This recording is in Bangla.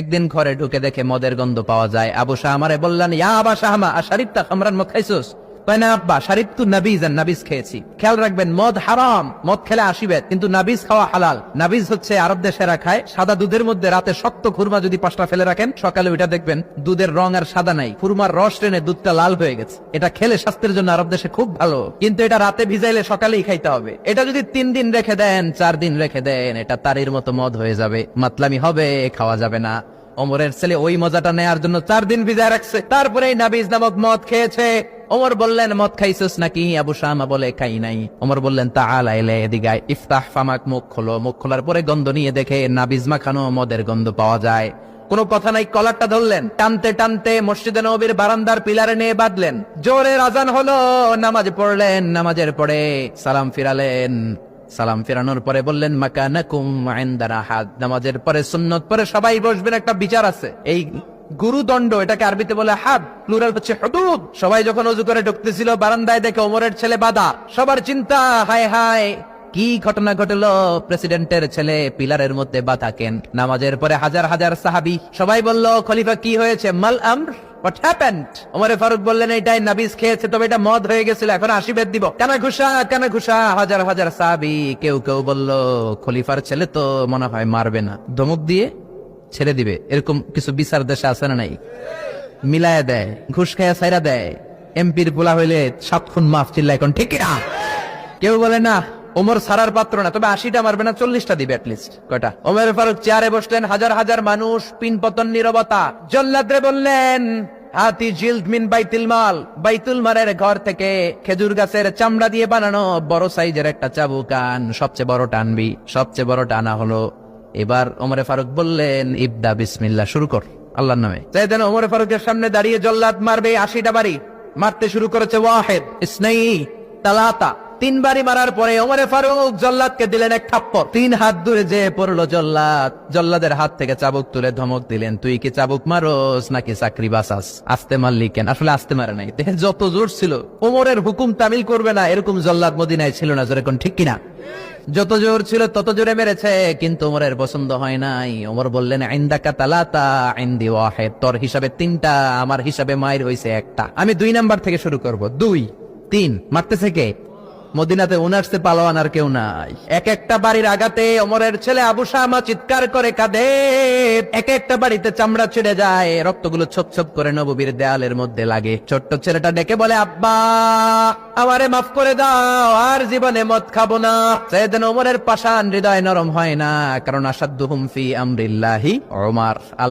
একদিন ঘরে ঢুকে দেখে মদের গন্ধ পাওয়া যায়। আবু শাহমারে বললেন, ইয়া আবা শাহমা আশারিবতা খামরান মদ খাইছস? কয় না আব্বা, শারিবতু নাবিজ, আর নাবিজ খেয়েছি। খেয়াল রাখবেন, মদ হারাম, মদ খেলে আসিবেন, কিন্তু নাবিজ খাওয়া হালাল। নাবিজ হচ্ছে আরব দেশেরা খায়, সাদা দুধের মধ্যে রাতে শক্ত খুরমা যদি 5টা ফেলে রাখেন, সকালে ওইটা দেখবেন দুধের রং আর সাদা নাই, খুরমার রস টেনে দুধটা লাল হয়ে গেছে। এটা খেলে স্বাস্থ্যের জন্য আরব দেশে খুব ভালো, কিন্তু এটা রাতে ভিজাইলে সকালেই খাইতে হবে। এটা যদি 3 দিন রেখে দেন, 4 দিন রেখে দেন, এটা তারির মতো মদ হয়ে যাবে, মাতলামি হবে, খাওয়া যাবে না। ওমরের ছেলে ওই মজাটা নেয়ার জন্য 4 দিন ভিজায় রাখছে, তারপরে নাবিজ নামক মদ খেয়েছে। ওমর বললেন, মদ খাইছিস নাকি? আবু শামা বলে, খাই নাই। ওমর বললেন, তাআলা ইলা এদিকে, ইফতাহ ফামাক, মুখ খোলো। মুখ খোলার পরে গন্ধ নিয়ে দেখে নাবিজ মাখানো মদের গন্ধ পাওয়া যায়। কোনো কথা নাই, কলারটা ধরলেন, টানতে টানতে মসজিদে নববীর বারান্দার পিলারে নিয়ে বাঁধলেন। জোরে আযান হলো, নামাজ পড়লেন, নামাজের পরে সালাম ফিরালেন। সালাম ফেরানোর পরে বললেন, মাকানাকুম ইনদানা হাদ। নামাজের পরে সুন্নত পরে সবাই বসবেন, একটা বিচার আছে। এই গুরুদণ্ড, এটাকে আরবিতে বলে হাদ, প্লুরাল হচ্ছে হুদুদ। সবাই যখন ওযু করে ঢুকতেছিল, বারান্দায় দেখে ওমরের ছেলে বাধা। সবার চিন্তা, হায় হায় কি ঘটনা ঘটলো, প্রেসিডেন্টের ছেলে পিলারের মধ্যে বাধা কেন? নামাজের পরে হাজার হাজার সাহাবী সবাই বলল, খলিফা কি হয়েছে? মাল আমর, হোয়াট হ্যাপেন্ড? ওমর ফারুক বললেন, এইটাই নাবিজ খেয়েছে, তবে এটা মদ হয়ে গেছিল, এখন আশীর্বাদ দিব। কানা ঘুষা, কানা ঘুষা। হাজার হাজার সাহাবী, কেউ কেউ বলল, খলিফার ছেলে তো মনে হয় মারবে না, ধমক দিয়ে ছেড়ে দিবে। এরকম কিছু বিচার দেশে আছে না নাই? মিলায় দেয়, ঘুষ খাইয়া ছাইরা দেয়। এমপির পোলা হইলে 7 খুন মাফ, চিল্লা এখন ঠিক না? কেউ বলে না, ওমর সারার পাত্র না, তবে 80টা মারবে না, 40টা দিবে অ্যাটলিস্ট। কয়টা? ওমর ফারুক চেয়ারে বসলেন, হাজার হাজার মানুষ, পিনপতন নীরবতা। জল্লাদরে বললেন, হাতি জিলদ মিন বাইতুল মাল, বাইতুল মালের ঘর থেকে খেজুর গাছের চামড়া দিয়ে বানানো বড় সাইজের একটা চাবুক আন, সবচেয়ে বড় টানবি। সবচেয়ে বড় টানা হলো। এবার ওমর ফারুক বললেন, ইবদা বিসমিল্লাহ, শুরু কর আল্লাহর নামে। তাই দেন ওমর ফারুকের সামনে দাঁড়িয়ে জল্লাদ মারবে 80টা বাড়ি। মারতে শুরু করেছে, ওয়াহিদ, ইসনাই, তালাতা। 3 বাড়ি মারার পরে ওমর ফারুক জল্লাদকে দিলেন এক থাপ্পড়। 3 হাত দূরে যে পড়লো জল্লাদ। জল্লাদের হাত থেকে চাবুক তুলে ধমক দিলেন, তুই কি চাবুক মারোস নাকি চাকরি বাঁচাস? আস্তে মারলি কেন? আসলে আস্তে মারে নাই, দেহে যত জোর ছিল। ওমরের হুকুম তামিল করবে না, এরকম জল্লাদ মদিনায় ছিল না, যেরকম ঠিক কিনা? যত জোর ছিল তত জোরে মেরেছে, কিন্তু ওমরের পছন্দ হয় নাই। ওমর বললেন, ইনদাকা তালাতা ইনদি ওয়াহিদ, তোর হিসাবে 3টা, আমার হিসাবে মায়ের হইছে 1টা। আমি 2 নাম্বার থেকে শুরু করব। 2, 3। মারতেছে কে? মদিনাতে উনারসে পালোয়ান আর কেউ নাই। এক একটা বাড়ির আগাতে ওমরের ছেলে আবু শামা চিৎকার করে কাঁদে। এক একটা বাড়িতে চামড়া ছিঁড়ে যায়, রক্তগুলো ছোপ ছোপ করে নববীর দেয়ালের মধ্যে লাগে। ছোট্ট ছেলেটা ডেকে বলে, আব্বা আমারে মাফ করে দাও, আর জীবনে মদ খাবো না। সাইয়েদনা ওমরের পাষাণ হৃদয় নরম হয় না, কারণ আসাদ্দুহুম ফি আমরিল্লাহি ওমর।